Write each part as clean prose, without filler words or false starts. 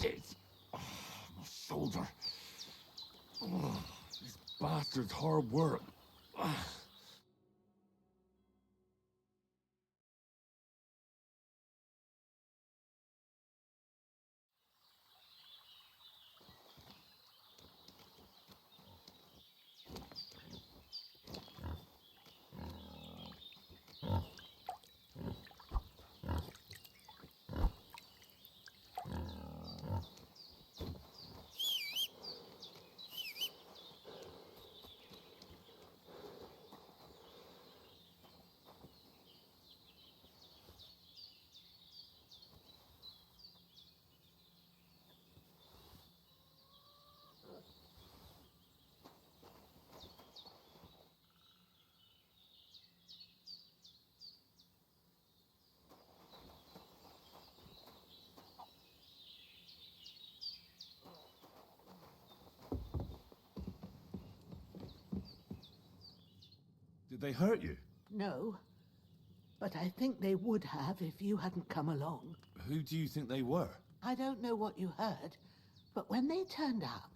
Shit! Oh, my shoulder. Oh, this bastard's hard work. Did they hurt you? No, but I think they would have if you hadn't come along. Who do you think they were? I don't know what you heard, but when they turned up,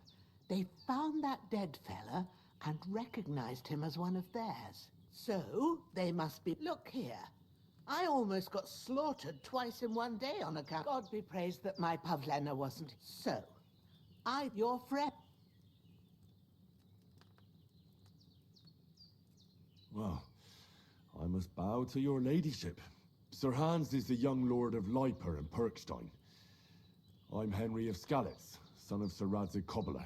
they found that dead fella and recognized him as one of theirs. So, they must be... Look here. I almost got slaughtered twice in one day on account... God be praised that my Pavlena wasn't. So, your friend... Well, I must bow to your ladyship. Sir Hans is the young lord of Leiper and Perkstein. I'm Henry of Skalitz, son of Sir Radzig Kobyla,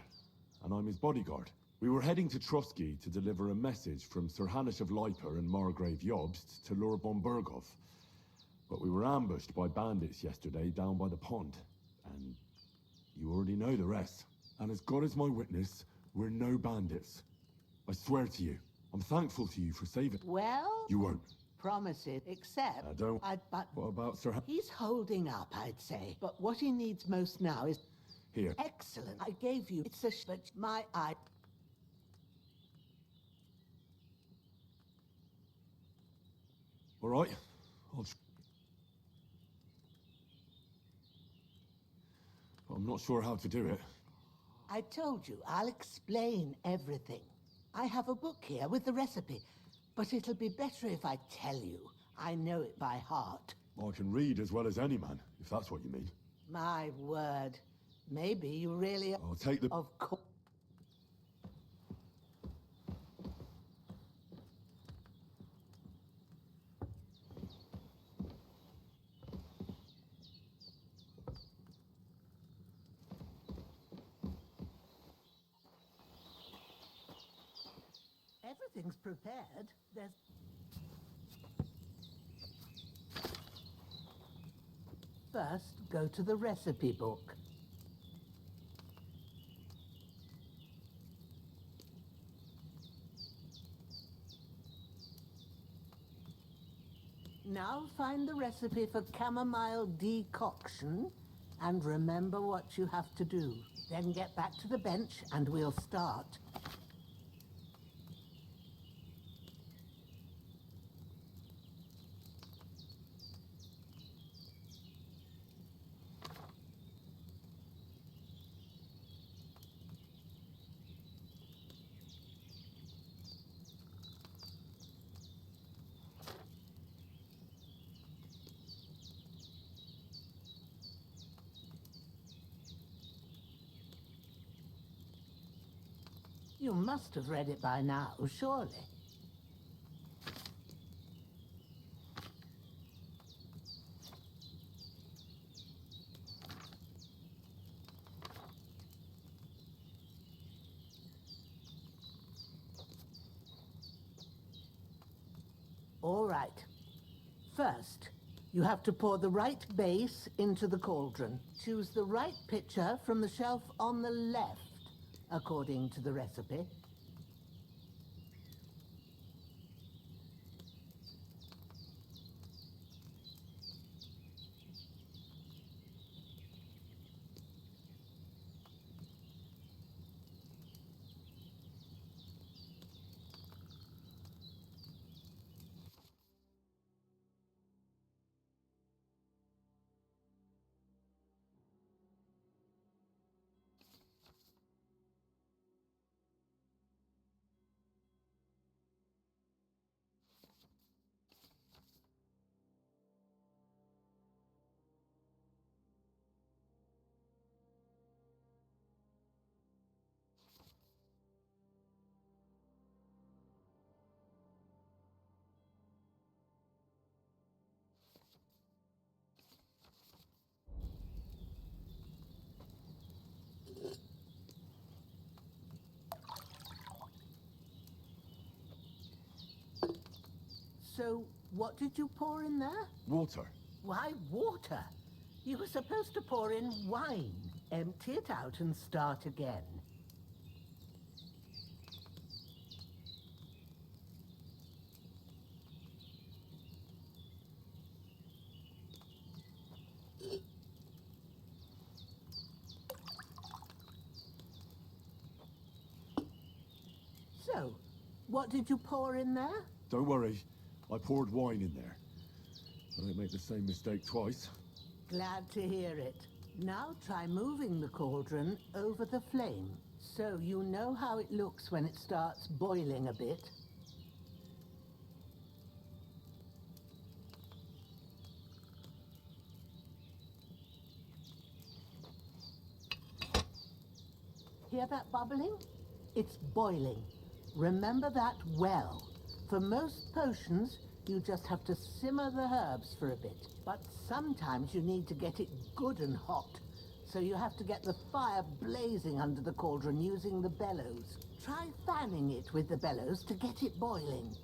and I'm his bodyguard. We were heading to Trusky to deliver a message from Sir Hanish of Leiper and Margrave Jobst to Lord von Berghoff. But we were ambushed by bandits yesterday down by the pond, and you already know the rest. And as God is my witness, we're no bandits. I swear to you. I'm thankful to you for saving... Well... You won't. Promise it, except... I don't... But... What about Sir... He's holding up, I'd say. But what he needs most now is... Here. Excellent. I gave you... It's a... But my eye... All right. I'll... But I'm not sure how to do it. I told you, I'll explain everything. I have a book here with the recipe, but it'll be better if I tell you. I know it by heart. I can read as well as any man, if that's what you mean. My word. Maybe you really... I'll take the... Of course. Everything's prepared. There's... First, go to the recipe book. Now find the recipe for chamomile decoction and remember what you have to do. Then get back to the bench and we'll start. You must have read it by now, surely. All right. First, you have to pour the right base into the cauldron. Choose the right pitcher from the shelf on the left, according to the recipe. So, what did you pour in there? Water. Why water? You were supposed to pour in wine. Empty it out and start again. So, what did you pour in there? Don't worry. I poured wine in there. I don't make the same mistake twice. Glad to hear it. Now try moving the cauldron over the flame, so you know how it looks when it starts boiling a bit. Hear that bubbling? It's boiling. Remember that well. For most potions, you just have to simmer the herbs for a bit. But sometimes you need to get it good and hot. So you have to get the fire blazing under the cauldron using the bellows. Try fanning it with the bellows to get it boiling.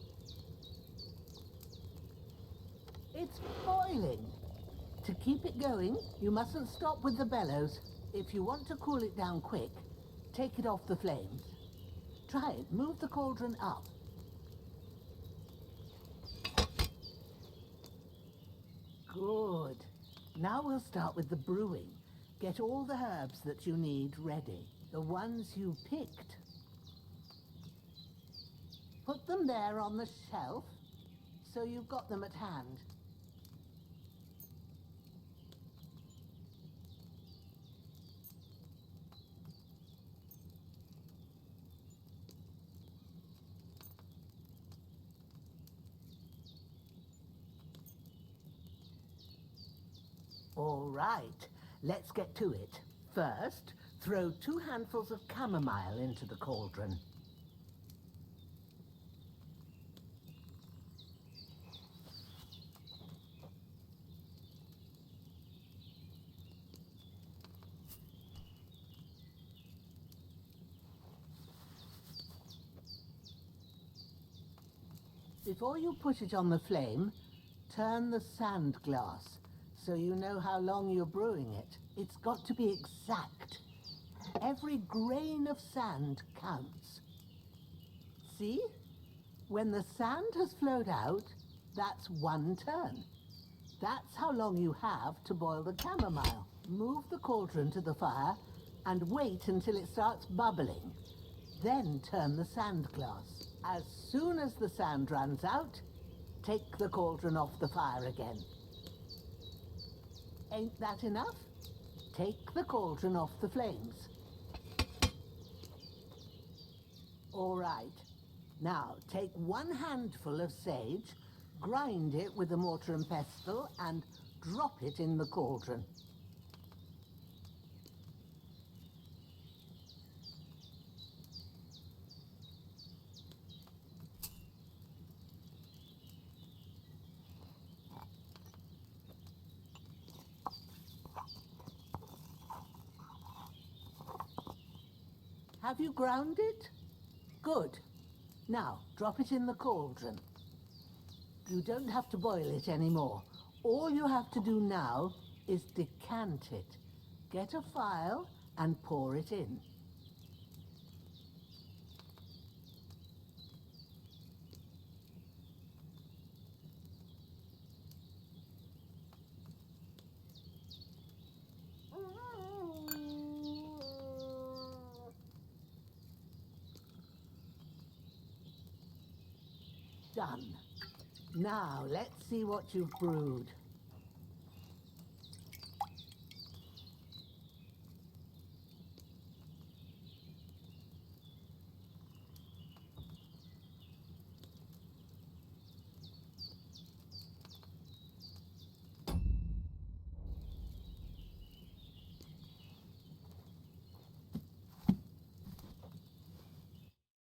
It's boiling. To keep it going, you mustn't stop with the bellows. If you want to cool it down quick, take it off the flames. Try it. Move the cauldron up. Good. Now we'll start with the brewing. Get all the herbs that you need ready. The ones you picked. Put them there on the shelf, so you've got them at hand. All right, let's get to it. First, throw 2 handfuls of chamomile into the cauldron. Before you put it on the flame, turn the sand glass so you know how long you're brewing it. It's got to be exact. Every grain of sand counts. See? When the sand has flowed out, that's 1 turn. That's how long you have to boil the chamomile. Move the cauldron to the fire and wait until it starts bubbling. Then turn the sand glass. As soon as the sand runs out, take the cauldron off the fire again. Ain't that enough? Take the cauldron off the flames. All right. Now, take 1 handful of sage, grind it with a mortar and pestle, and drop it in the cauldron. Have you ground it? Good. Now, drop it in the cauldron. You don't have to boil it anymore. All you have to do now is decant it. Get a phial and pour it in. Done. Now, let's see what you've brewed.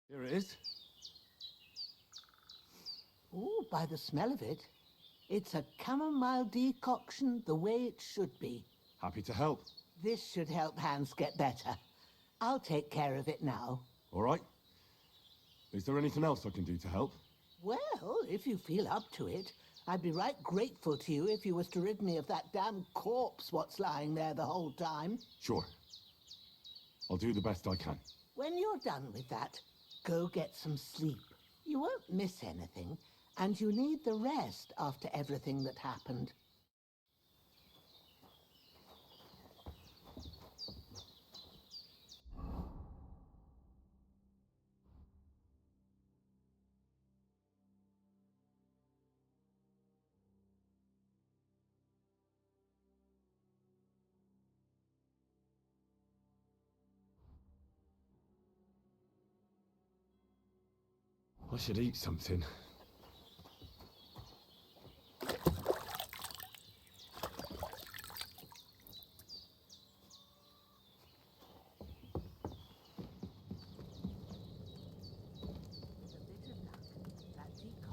Here it is. Ooh, by the smell of it, it's a chamomile decoction the way it should be. Happy to help. This should help Hans get better. I'll take care of it now. All right. Is there anything else I can do to help? Well, if you feel up to it, I'd be right grateful to you if you was to rid me of that damn corpse what's lying there the whole time. Sure. I'll do the best I can. When you're done with that, go get some sleep. You won't miss anything, and you need the rest after everything that happened. I should eat something.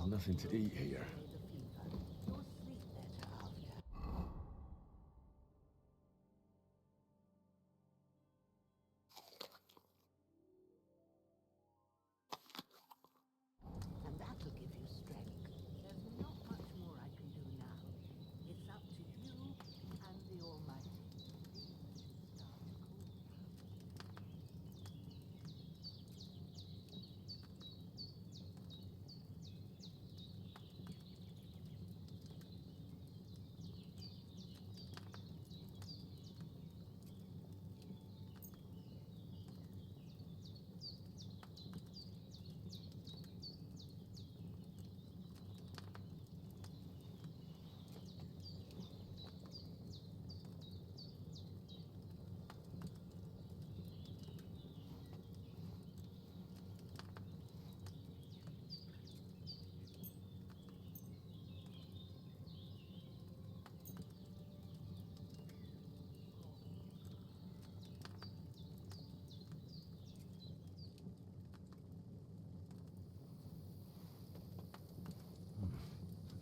Nothing to eat here. You'll sleep better after. And that'll give you strength. There's not much more I can do now. It's up to you and the Almighty. Things should start to cool down.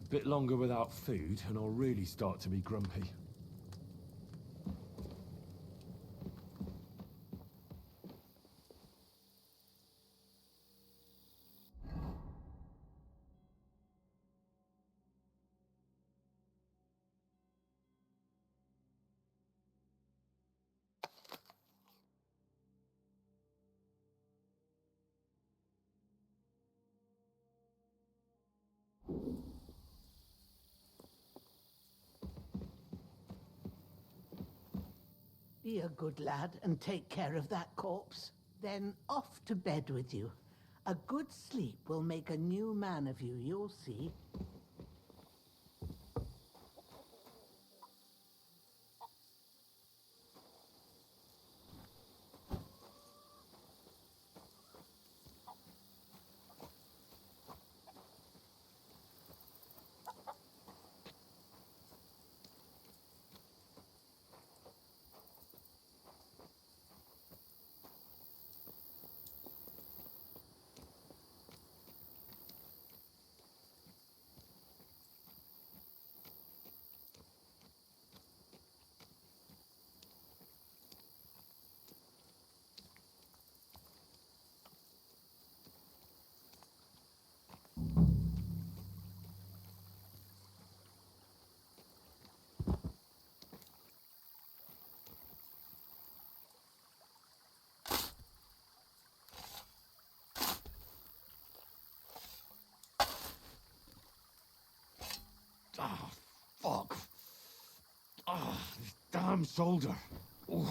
A bit longer without food, and I'll really start to be grumpy. Be a good lad and take care of that corpse. Then off to bed with you. A good sleep will make a new man of you, you'll see. Ah, fuck. Ah, this damn shoulder. Ooh.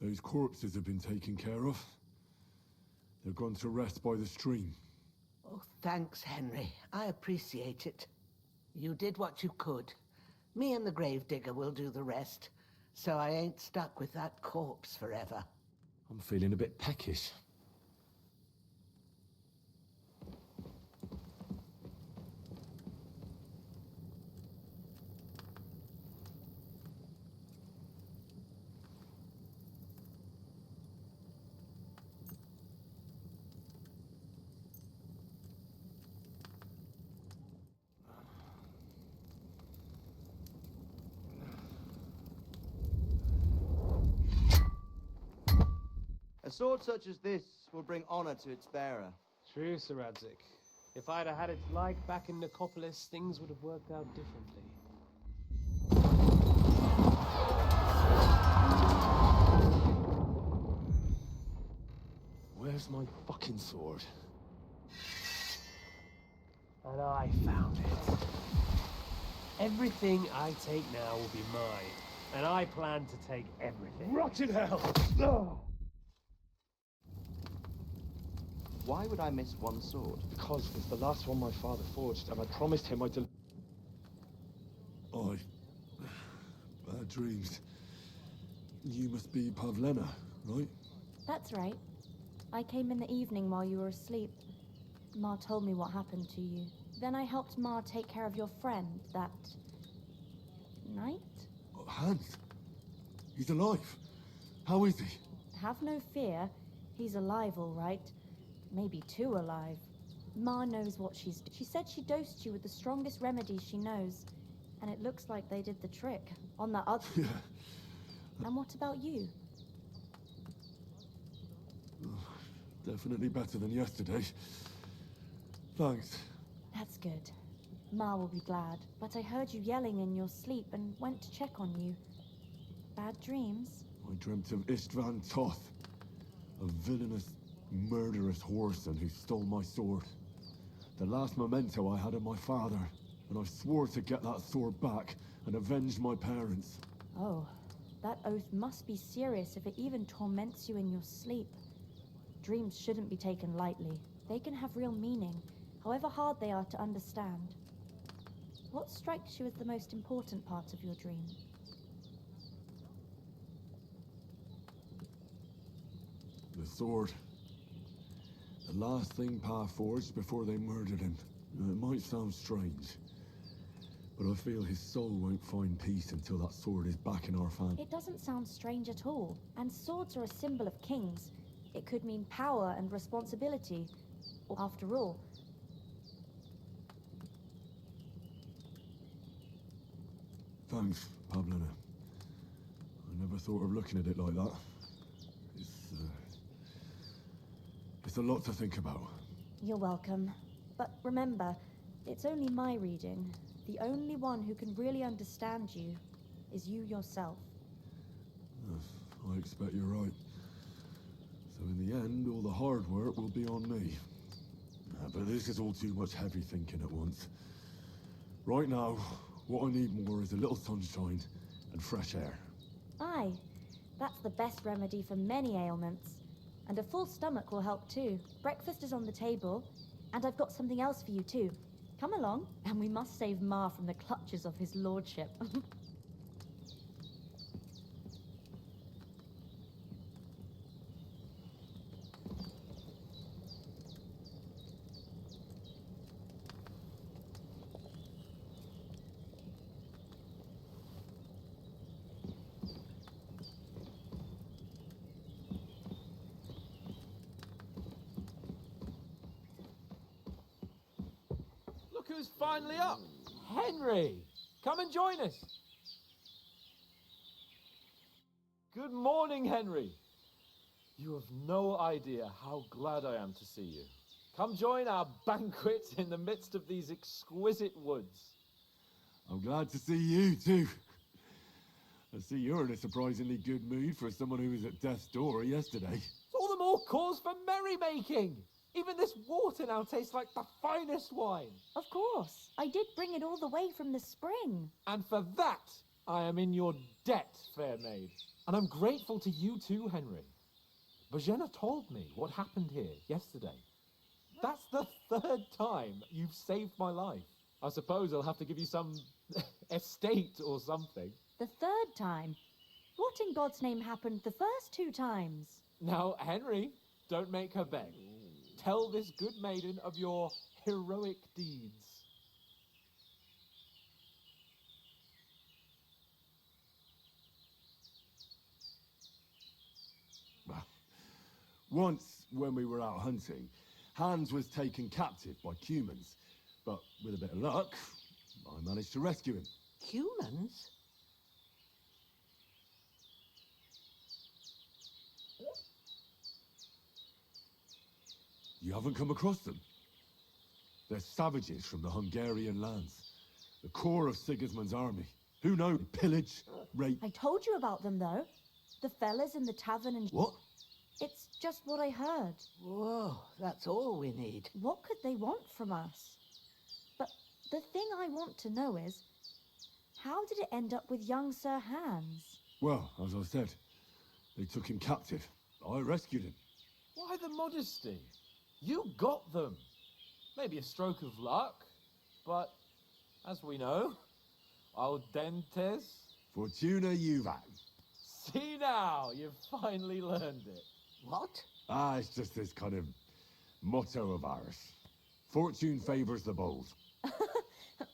Those corpses have been taken care of. They're gone to rest by the stream. Oh, thanks, Henry. I appreciate it. You did what you could. Me and the gravedigger will do the rest. so I ain't stuck with that corpse forever. I'm feeling a bit peckish. A sword such as this will bring honor to its bearer. True, Sir Radzik. If I'd have had its like back in Nicopolis, things would have worked out differently. Where's my fucking sword? And I found it. Everything I take now will be mine, and I plan to take everything. Rot in hell! Oh. Why would I miss one sword? Because it's the last one my father forged, and I promised him I'd bad dreams. You must be Pavlena, right? That's right. I came in the evening while you were asleep. Ma told me what happened to you. Then I helped Ma take care of your friend that night? Oh, Hans. He's alive. How is he? Have no fear. He's alive, all right. Maybe too alive. Ma knows what she's... She said she dosed you with the strongest remedy she knows. And it looks like they did the trick. On that other... Yeah. And what about you? Definitely better than yesterday. Thanks. That's good. Ma will be glad. But I heard you yelling in your sleep and went to check on you. Bad dreams? I dreamt of Istvan Toth, a villainous, murderous whoreson who stole my sword. The last memento I had of my father, and I swore to get that sword back and avenge my parents. Oh, that oath must be serious if it even torments you in your sleep. Dreams shouldn't be taken lightly. They can have real meaning, however hard they are to understand. What strikes you as the most important part of your dream? The sword. The last thing Pa forged before they murdered him. It might sound strange, but I feel his soul won't find peace until that sword is back in our family. It doesn't sound strange at all. And swords are a symbol of kings. It could mean power and responsibility. After all, Thanks, Pavlena. I never thought of looking at it like that. It's a lot to think about. you're welcome. But remember, it's only my reading. The only one who can really understand you is you yourself. I expect you're right. So in the end, all the hard work will be on me. But this is all too much heavy thinking at once. Right now, what I need more is a little sunshine and fresh air. Aye, that's the best remedy for many ailments. And a full stomach will help too. Breakfast is on the table, and I've got something else for you too. Come along, and we must save Ma from the clutches of his lordship. Look who's finally up! Henry! Come and join us! Good morning, Henry! You have no idea how glad I am to see you. Come join our banquet in the midst of these exquisite woods. I'm glad to see you too. I see you're in a surprisingly good mood for someone who was at death's door yesterday. All the more cause for merrymaking! Even this water now tastes like the finest wine. Of course, I did bring it all the way from the spring. And for that, I am in your debt, fair maid. And I'm grateful to you too, Henry. Bojena told me what happened here yesterday. That's the third time you've saved my life. I suppose I'll have to give you some estate or something. The third time? What in God's name happened the first 2 times? Now, Henry, don't make her beg. Tell this good maiden of your heroic deeds. Well, once, when we were out hunting, Hans was taken captive by humans. But with a bit of luck, I managed to rescue him. Humans? You haven't come across them? They're savages from the Hungarian lands. The core of Sigismund's army. Who knows? Pillage, rape... I told you about them, though. The fellas in the tavern and... What? It's just what I heard. Whoa, that's all we need. What could they want from us? But the thing I want to know is, how did it end up with young Sir Hans? Well, as I said, they took him captive. I rescued him. Why the modesty? You got them. Maybe a stroke of luck, but as we know, al dentes. Fortuna juvat. See now, you've finally learned it. What? Ah, it's just this kind of motto of ours. Fortune favors the bold.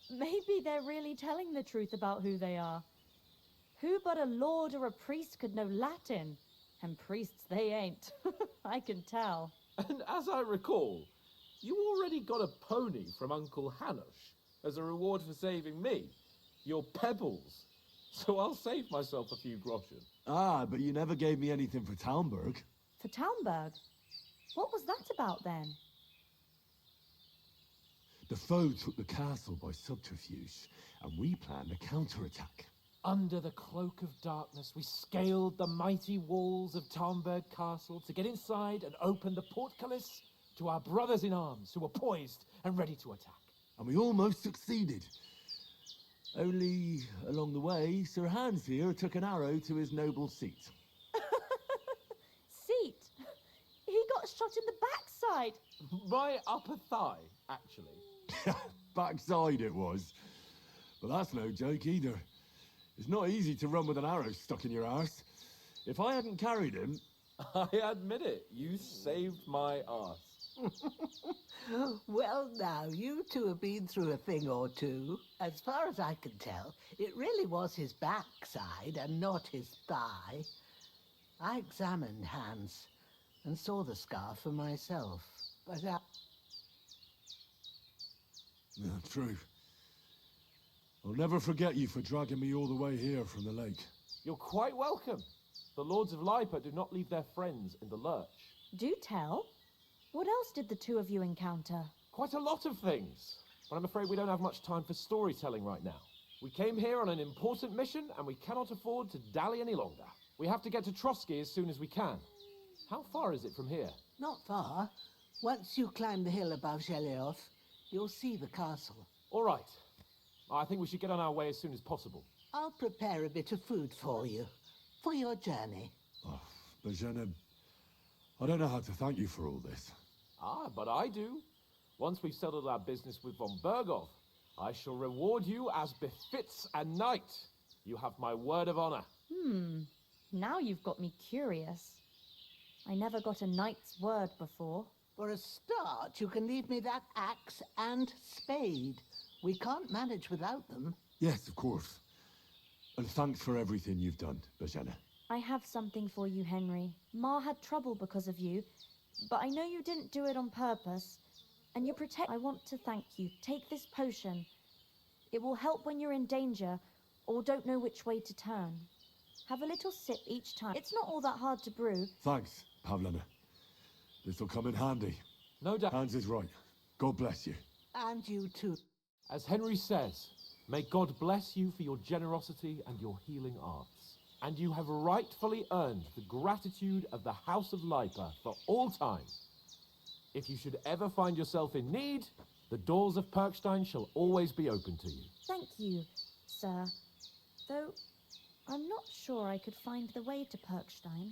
Maybe they're really telling the truth about who they are. Who but a lord or a priest could know Latin? And priests they ain't. I can tell. And as I recall, you already got a pony from Uncle Hanush as a reward for saving me. Your pebbles. So I'll save myself a few groschen. Ah, but you never gave me anything for Talmberg. For Talmberg? What was that about then? The foe took the castle by subterfuge, and we planned a counterattack. Under the cloak of darkness, we scaled the mighty walls of Talmberg Castle to get inside and open the portcullis to our brothers in arms who were poised and ready to attack. And we almost succeeded. Only, along the way, Sir Hans here took an arrow to his noble seat. Seat? He got shot in the backside. My upper thigh, actually. Backside it was. But that's no joke either. It's not easy to run with an arrow stuck in your arse. If I hadn't carried him... I admit it, you saved my arse. Well, now, you two have been through a thing or two. As far as I can tell, it really was his backside and not his thigh. I examined Hans and saw the scar for myself, but Yeah, true. I'll never forget you for dragging me all the way here from the lake. You're quite welcome. The Lords of Lipa do not leave their friends in the lurch. Do tell. What else did the two of you encounter? Quite a lot of things. But I'm afraid we don't have much time for storytelling right now. We came here on an important mission and we cannot afford to dally any longer. We have to get to Trotsky as soon as we can. How far is it from here? not far. Once you climb the hill above Zheleov, you'll see the castle. All right. I think we should get on our way as soon as possible. I'll prepare a bit of food for you, for your journey. Oh, Bozhena, I don't know how to thank you for all this. Ah, but I do. Once we've settled our business with von Bergov, I shall reward you as befits a knight. You have my word of honor. Now you've got me curious. I never got a knight's word before. For a start, you can leave me that axe and spade. We can't manage without them. Yes, of course. And thanks for everything you've done, Bozhena. I have something for you, Henry. Ma had trouble because of you, but I know you didn't do it on purpose. And you protect... I want to thank you. Take this potion. It will help when you're in danger or don't know which way to turn. Have a little sip each time. It's not all that hard to brew. Thanks, Pavlena. This'll come in handy. No doubt. Hans is right. God bless you. And you too. As Henry says, may God bless you for your generosity and your healing arts. And you have rightfully earned the gratitude of the House of Lipa for all time. If you should ever find yourself in need, the doors of Perkstein shall always be open to you. Thank you, sir. Though, I'm not sure I could find the way to Perkstein.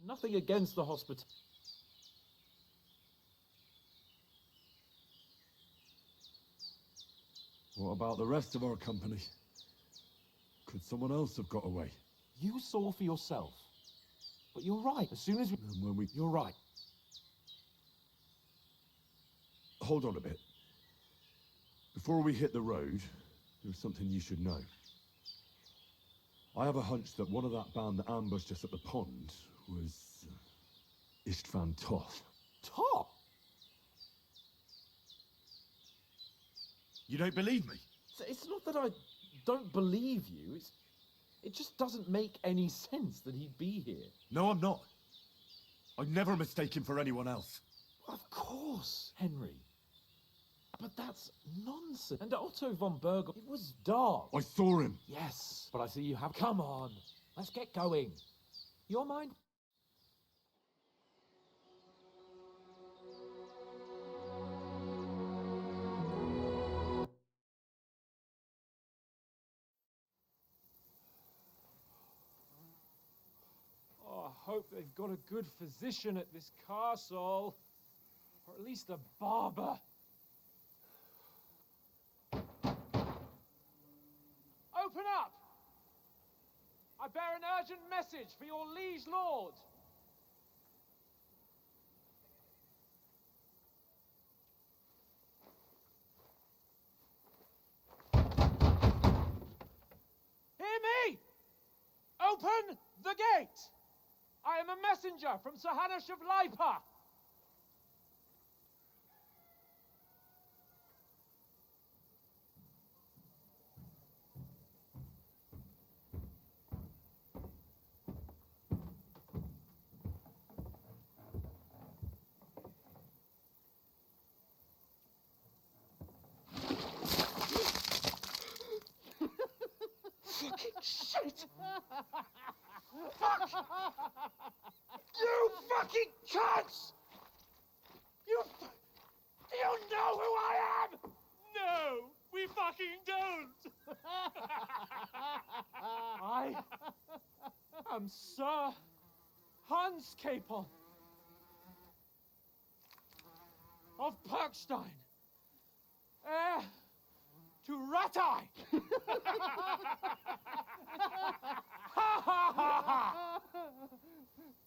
Nothing against the hospital. What about the rest of our company? Could someone else have got away? You saw for yourself. But you're right. As soon as we... And when we... You're right. Hold on a bit. Before we hit the road, there's something you should know. I have a hunch that one of that band that ambushed us at the pond was... Istvan Toth. Top! You don't believe me? It's not that I don't believe you. It just doesn't make any sense that he'd be here. No, I'm not. I'd never mistake him for anyone else. Of course, Henry. But that's nonsense. And Otto von Berger, it was dark. I saw him. Yes, but I see you have... Come on, let's get going. Your mind? Oh, I hope they've got a good physician at this castle. Or at least a barber. Open up! I bear an urgent message for your liege lord. Hear me! Open the gate! I am a messenger from Sir Hanush of Leipa. Fucking shit! Fuck! You fucking cunts! Do you know who I am? No, we fucking don't! I am Sir Hans Capon of Perkstein, heir to Ratai!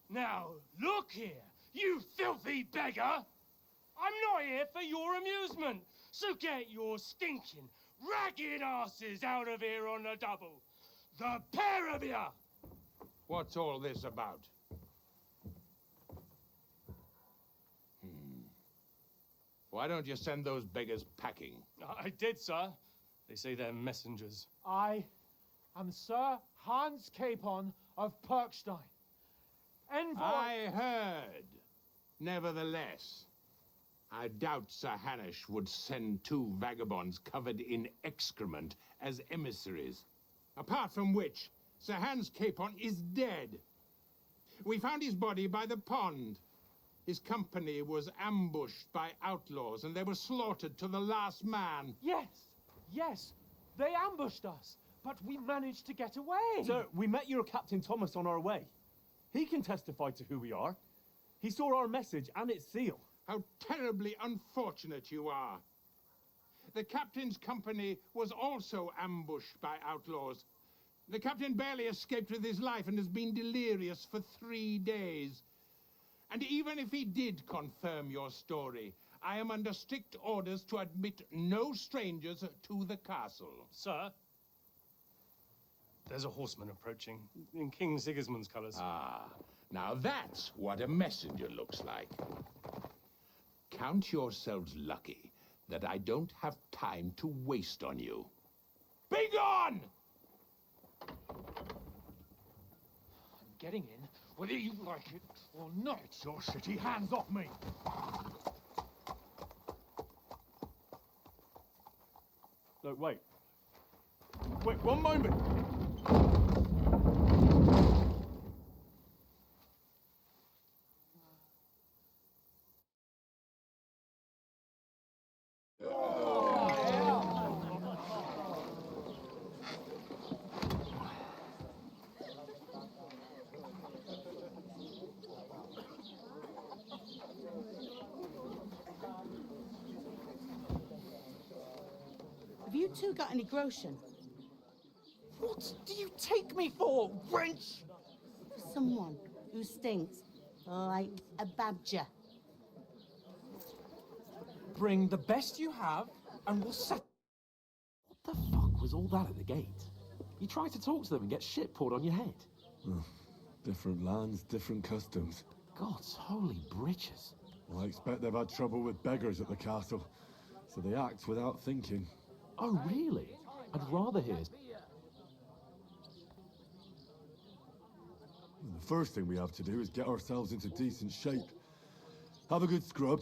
Now, look here, you filthy beggar! I'm not here for your amusement, so get your stinking, ragged asses out of here on the double! The pair of you! What's all this about? Why don't you send those beggars packing? I did, sir. They say they're messengers. I am Sir Hans Capon of Perkstein. Envoy... I heard. Nevertheless, I doubt Sir Hanush would send two vagabonds covered in excrement as emissaries. Apart from which, Sir Hans Capon is dead. We found his body by the pond. His company was ambushed by outlaws, and they were slaughtered to the last man. Yes, they ambushed us, but we managed to get away. Sir, we met your Captain Thomas on our way. He can testify to who we are. He saw our message and its seal. How terribly unfortunate you are. The captain's company was also ambushed by outlaws. The captain barely escaped with his life and has been delirious for 3 days. And even if he did confirm your story, I am under strict orders to admit no strangers to the castle. Sir, there's a horseman approaching in King Sigismund's colours. Ah, now that's what a messenger looks like. Count yourselves lucky that I don't have time to waste on you. Be gone! I'm getting in, whether you like it or not. Your shitty hands off me! No, wait. Wait, one moment! Have you two got any groschen? What What do you take me for, wench? Someone who stinks like a badger. Bring the best you have, and we'll set... What the fuck was all that at the gate? You try to talk to them and get shit poured on your head. Different lands, different customs. God's holy britches. Well, I expect they've had trouble with beggars at the castle, so they act without thinking. Oh, really? I'd rather hear... The first thing we have to do is get ourselves into decent shape. Have a good scrub,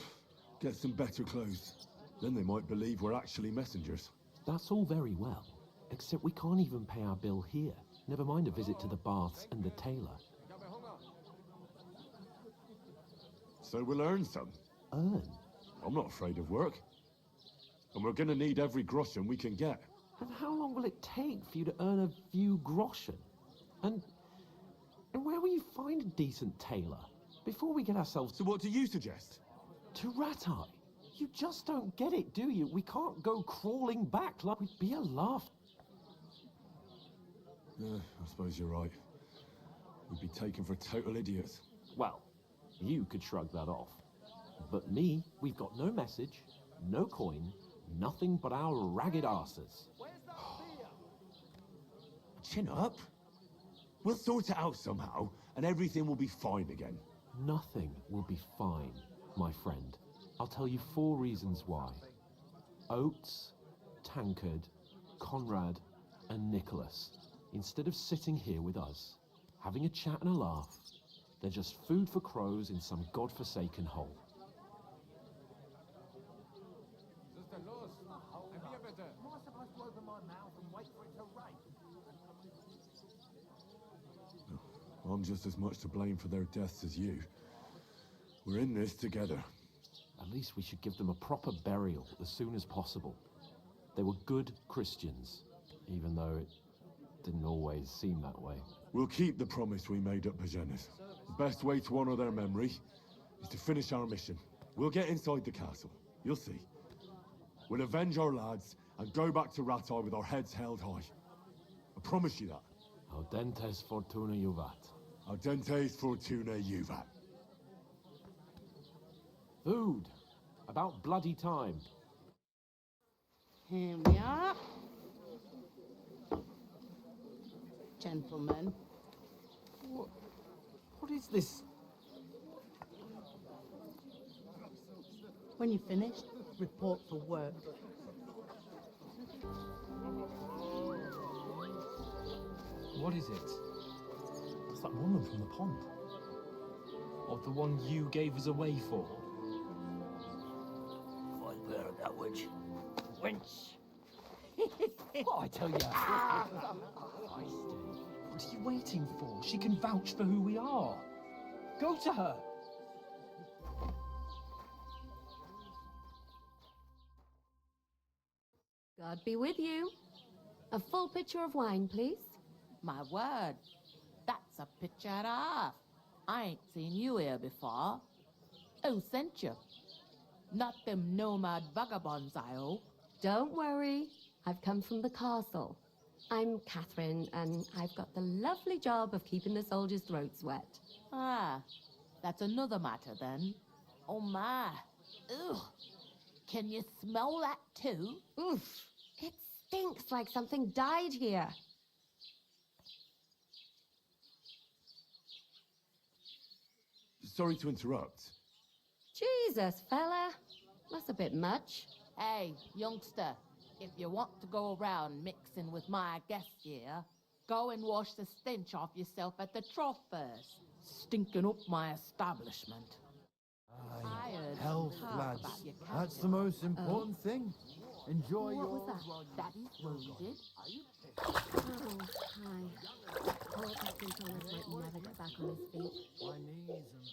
get some better clothes. Then they might believe we're actually messengers. That's all very well, except we can't even pay our bill here. Never mind a visit to the baths and the tailor. So we'll earn some. Earn? I'm not afraid of work. And we're gonna need every groschen we can get. And how long will it take for you to earn a few groschen? And where will you find a decent tailor before we get ourselves... So what do you suggest? To Rat-Eye. You just don't get it, do you? We can't go crawling back like we'd be a laugh. I suppose you're right. We'd be taken for total idiots. Well, you could shrug that off. But me, we've got no message, no coin, nothing but our ragged arses. Chin up. We'll sort it out somehow, and everything will be fine again. Nothing will be fine, my friend. I'll tell you 4 reasons why. Oates, Tankard, Conrad, and Nicholas, instead of sitting here with us, having a chat and a laugh, they're just food for crows in some godforsaken hole. I'm just as much to blame for their deaths as you. We're in this together. At least we should give them a proper burial as soon as possible. They were good Christians, even though it didn't always seem that way. We'll keep the promise we made at Bajena's. The best way to honor their memory is to finish our mission. We'll get inside the castle. You'll see. We'll avenge our lads and go back to Rat-Eye with our heads held high. I promise you that. Audentes fortuna juvat. Audentes fortuna juvat. Food. About bloody time. Here we are. Gentlemen. What is this? When you're finished, report for work. What is it? It's that woman from the pond. Or the one you gave us away for? Find bear at that witch. Wench! What I tell you? What are you waiting for? She can vouch for who we are. Go to her. God be with you. A full pitcher of wine, please. My word, that's a picture and a half. I ain't seen you here before. Who sent you? Not them nomad vagabonds, I hope. Don't worry. I've come from the castle. I'm Catherine, and I've got the lovely job of keeping the soldiers' throats wet. Ah, that's another matter then. Oh my. Ugh. Can you smell that too? Oof. It stinks like something died here. Sorry to interrupt. Jesus, fella. That's a bit much. Hey, youngster, if you want to go around mixing with my guests here, go and wash the stench off yourself at the trough first. Stinking up my establishment. Health, lads. That's the most important thing. Enjoy What your... was that? Daddy's wounded. Oh, hi. Poor Captain Thomas might never get back on his feet.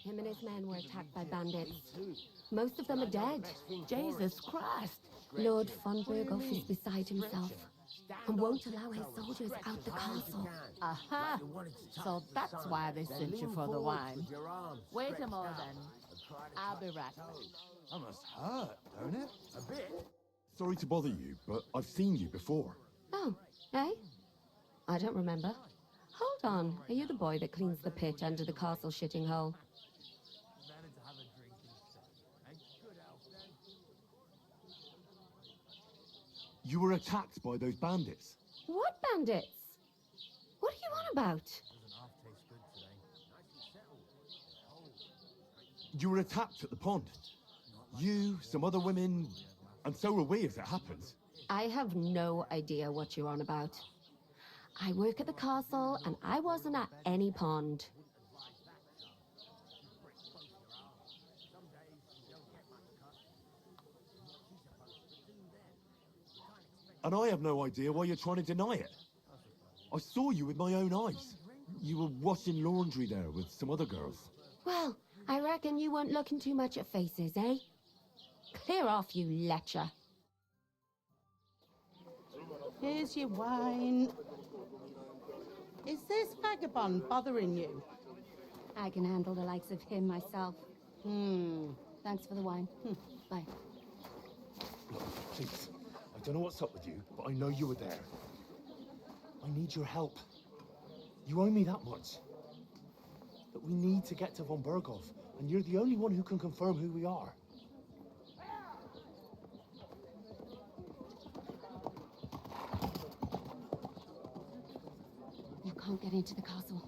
Him and his men were attacked by bandits. Most of them are dead. Jesus Christ. Lord von Berghoff is beside himself and won't allow his soldiers out the castle. Aha! So that's why they sent you for the wine. Wait a moment then. I'll be right back. That must hurt, don't it? A bit. Sorry to bother you, but I've seen you before. Oh, eh? I don't remember. Hold on. Are you the boy that cleans the pitch under the castle shitting hole? You were attacked by those bandits. What bandits? What are you on about? You were attacked at the pond. You, some other women, and so were we, as it happens. I have no idea what you're on about. I work at the castle, and I wasn't at any pond. And I have no idea why you're trying to deny it. I saw you with my own eyes. You were washing laundry there with some other girls. Well, I reckon you weren't looking too much at faces, eh? Clear off, you lecher. Here's your wine. Is this vagabond bothering you? I can handle the likes of him myself. Thanks for the wine. Bye. Look, please. I don't know what's up with you, but I know you were there. I need your help. You owe me that much. But we need to get to von Berghoff, and you're the only one who can confirm who we are. You can't get into the castle.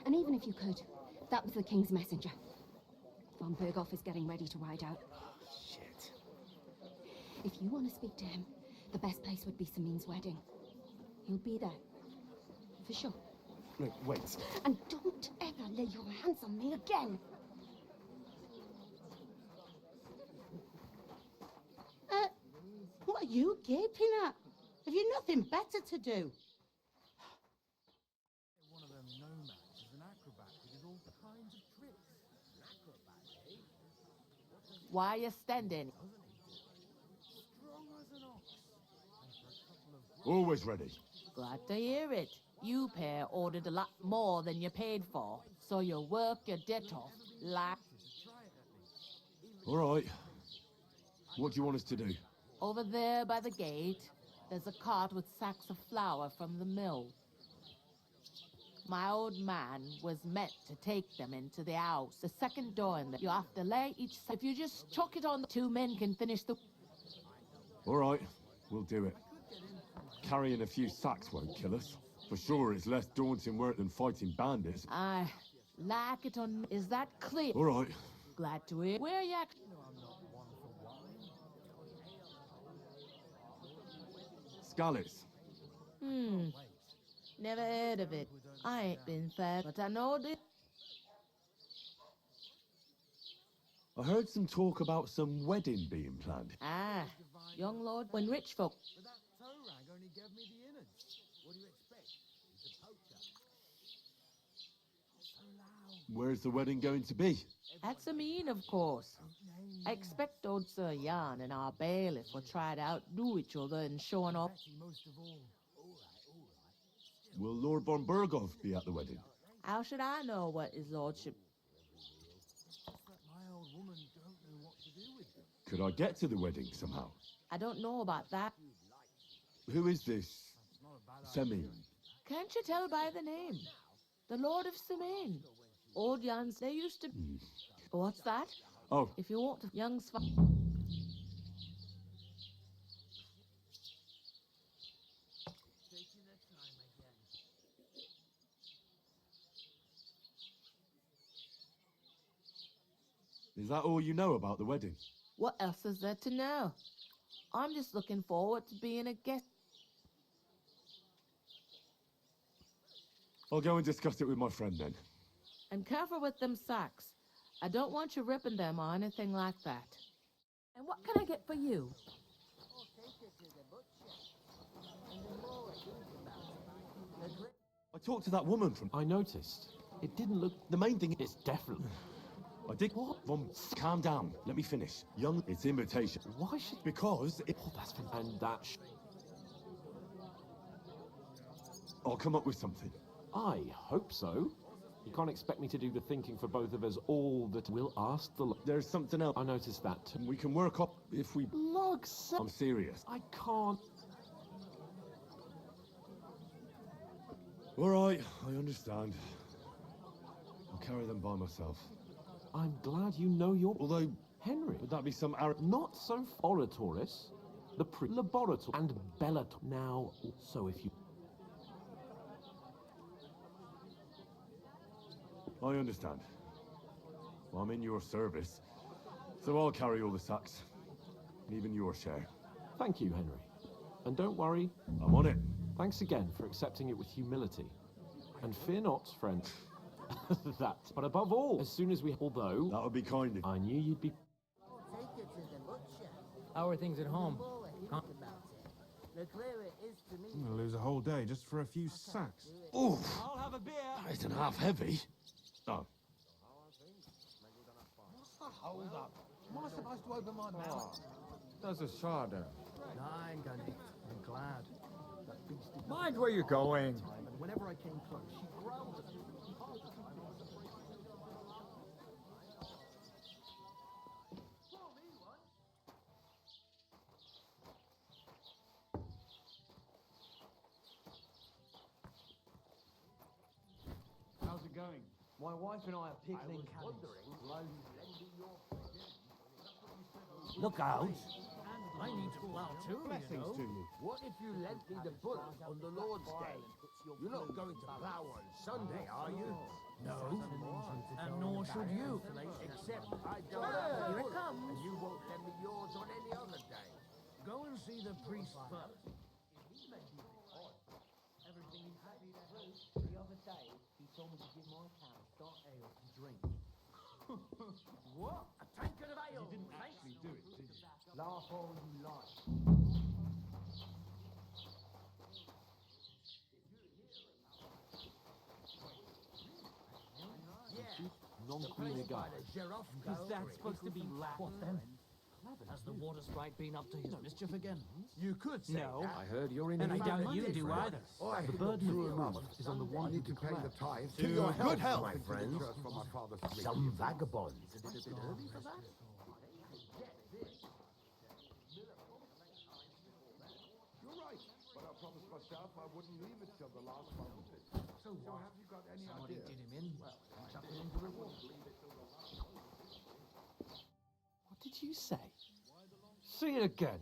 And even if you could, that was the king's messenger. Von Berghoff is getting ready to ride out. Shit. If you want to speak to him, the best place would be Samin's wedding. He'll be there. For sure. No, wait. And don't ever lay your hands on me again. What are you gaping at? Have you nothing better to do? One of them nomads is an acrobat who did all kinds of tricks. An acrobat, eh? Why are you standing? Strong as an ox. And for a couple of Always ready. Glad to hear it. You pair ordered a lot more than you paid for, so you work your debt off. Like All right. What do you want us to do? over there by the gate, there's a cart with sacks of flour from the mill. My old man was meant to take them into the house. The second door in there. You have to lay each sack. If you just chuck it on, the two men can finish the... All right, we'll do it. Carrying a few sacks won't kill us. For sure, it's less daunting work than fighting bandits. I like it on... Is that clear? All right. Glad to hear. Where are you... Scallops. Never heard of it. I ain't been fair, but I know this. I heard some talk about some wedding being planned. Ah, young lord, when rich folk... But that toe rag only gave me the innards. What do you expect? He's a poacher. So loud. Where's the wedding going to be? That's a mean, of course. I expect old Sir Jan and our bailiff will try to outdo each other in showing off. Most of all. Will Lord von Berghoff be at the wedding? How should I know what his lordship... My old woman don't know what to do with them. Could I get to the wedding somehow? I don't know about that. Who is this? Semin. Can't you tell by the name? The Lord of Semaine. Old Jans, they used to... What's that? Oh. If you want young Sva... Is that all you know about the wedding? What else is there to know? I'm just looking forward to being a guest. I'll go and discuss it with my friend then. And careful with them sacks. I don't want you ripping them or anything like that. And what can I get for you? I talked to that woman from... I noticed. It didn't look... The main thing It's definitely... I did... What? Calm down. Let me finish. Young, it's invitation. Why should... Because it... Oh, that's... And that... I'll come up with something. I hope so. You can't expect me to do the thinking for both of us all that we'll ask the... There's something else. I noticed that too. We can work up if we... Look, I'm serious. I can't... All right, I understand. I'll carry them by myself. I'm glad you know your... Although, Henry, would that be some arrogant... not so oratoris, the laborator and bellator. Now, so if you... I understand. Well, I'm in your service, so I'll carry all the sacks. Even your share. Thank you, Henry. And don't worry. I'm on it. Thanks again for accepting it with humility. And fear not, friend. That. But above all, as soon as we... Although... That would be kind of... I knew you'd be... How are things at home? Huh? I'm gonna lose a whole day just for a few sacks. Oof! I'll have a beer. That isn't half heavy. Oh. Hold up. Am I supposed to open my mouth? That's a shardder. I ain't gonna. I'm glad. That beast did Mind where you're going. and whenever I came close, she growled at me. How's it going? My wife and I are pickling cabbages. Look out! I need to plow too, Blessings you know. to you. What if you lent me the bullet on the Lord's Day? You're not going to plow on Sunday, are you? No, and nor should you. Except I don't have here it comes. And you won't lend me yours on any other day. Go and see the priest first. Everything is happy to help. The other day, he told me to give my cow dark ale to drink. What? A tankard of ale? You didn't actually do it, did you? Laugh all you like. Non-queen guy. Is that supposed to be Latin? What then? Has the water sprite been up to his mischief again? You could say that. I heard you're in And I the doubt family, you do friend. either. The burden of proof is on the one who declared the tithe. To your good health, my friends. For my father's Some vagabonds. Is it a bit early for that? You're right, but I promised myself I wouldn't leave it till the last moment. So have you got any Somebody idea? did him in. Well, chuck it into reward. What did you say? Say it again.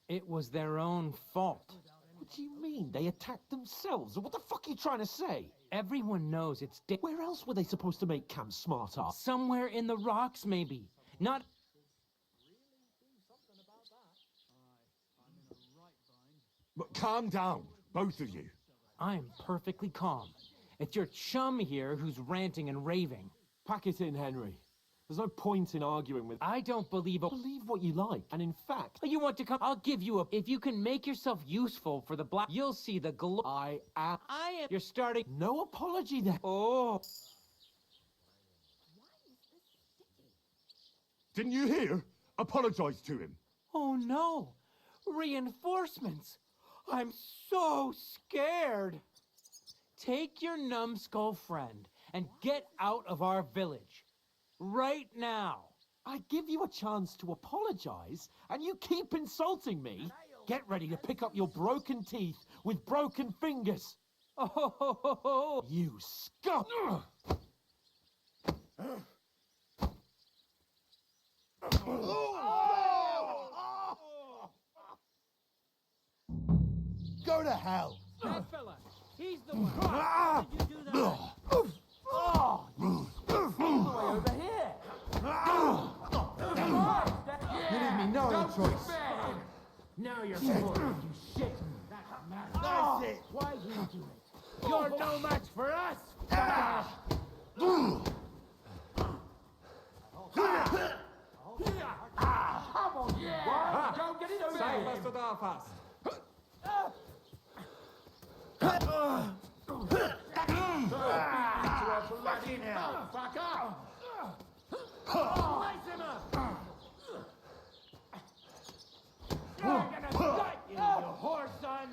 It was their own fault. What do you mean? They attacked themselves? What the fuck are you trying to say? Everyone knows it's Where else were they supposed to make camp, smart ass? somewhere in the rocks, maybe. Not. But calm down, both of you. I'm perfectly calm. It's your chum here who's ranting and raving. Pack it in, Henry. There's no point in arguing with... I don't believe a. Believe what you like, and in fact... You want to come? I'll give you a. If you can make yourself useful for the black, you'll see the glow. I am. You're starting. No apology then. Oh. Didn't you hear? Apologize to him. Oh no. Reinforcements. I'm so scared. Take your numbskull friend and get out of our village. Right now. I give you a chance to apologize, and you keep insulting me. Get ready to pick up your broken teeth with broken fingers. Oh. You scum! Go to hell! That fella, he's the one. How did you do that? Over here! You leave me no other choice. Now you're forced, you shit. That's a mess. That's it. Why you do it? You're no match for us. Come on, yeah. Don't get it over there. Fucking hell! Fucker. Lace him up. I'm gonna gut you, you whore son.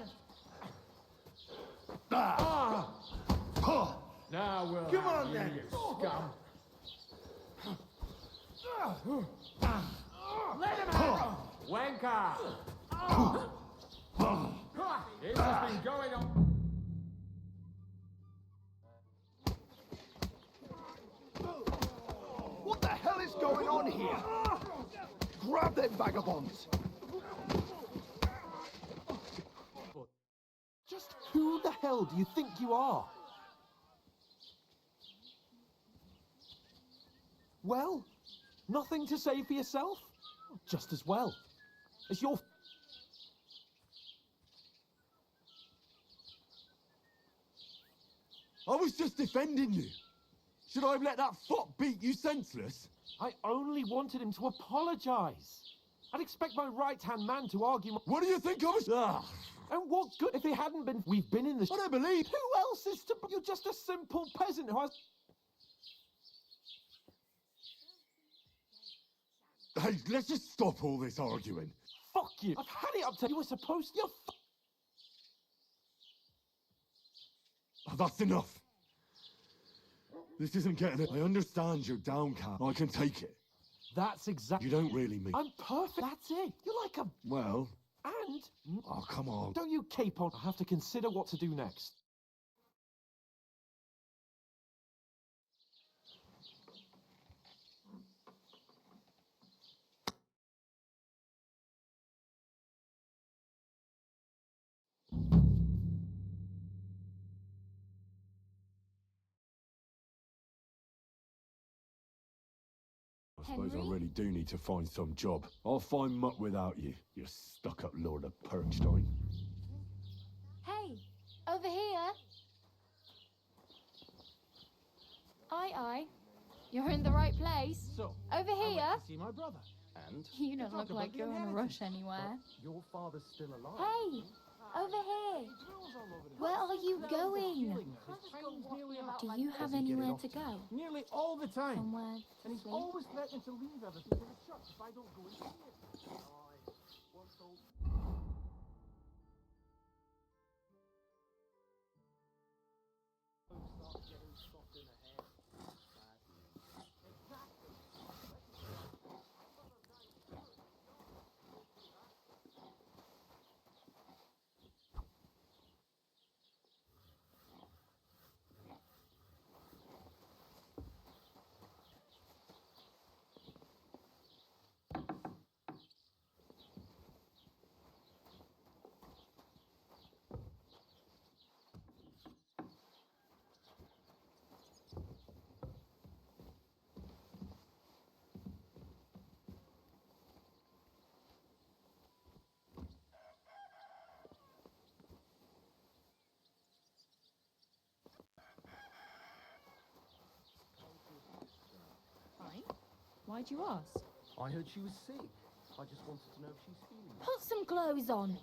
Now we'll Come on then! scum. Let him out! Wanker! This has been going on. on here? Grab them vagabonds! Just who the hell do you think you are? Well, nothing to say for yourself? Just as well. It's your... I was just defending you. Should I have let that fop beat you senseless? I only wanted him to apologise. I'd expect my right-hand man to argue... What do you think I was... Ah. And what good if it hadn't been... We've been in the... I don't believe... Who else is to... You're just a simple peasant who has... Hey, let's just stop all this arguing. Fuck you. I've had it up to... You were supposed to... You're... Oh, that's enough. This isn't getting it. I understand you're downcast. I can take it. That's exactly... You don't really mean... I'm perfect. That's it. You're like a... Well... And... Oh, come on. Don't you cape on. I have to consider what to do next. I suppose I really do need to find some job. I'll find muck without you, you stuck-up Lord of Perkstein. Hey, over here. Aye. You're in the right place. So, over I here. went to see my brother. And? You don't look like you're in a rush anywhere. Your father's still alive. Hey, over here. Where are you going? Do you have anywhere to go? Nearly all the time. Somewhere to And he's sleep? always threatening to leave everything to the church if I don't go in here. Why'd you ask? I heard she was sick. I just wanted to know if she's feeling. Put some clothes on.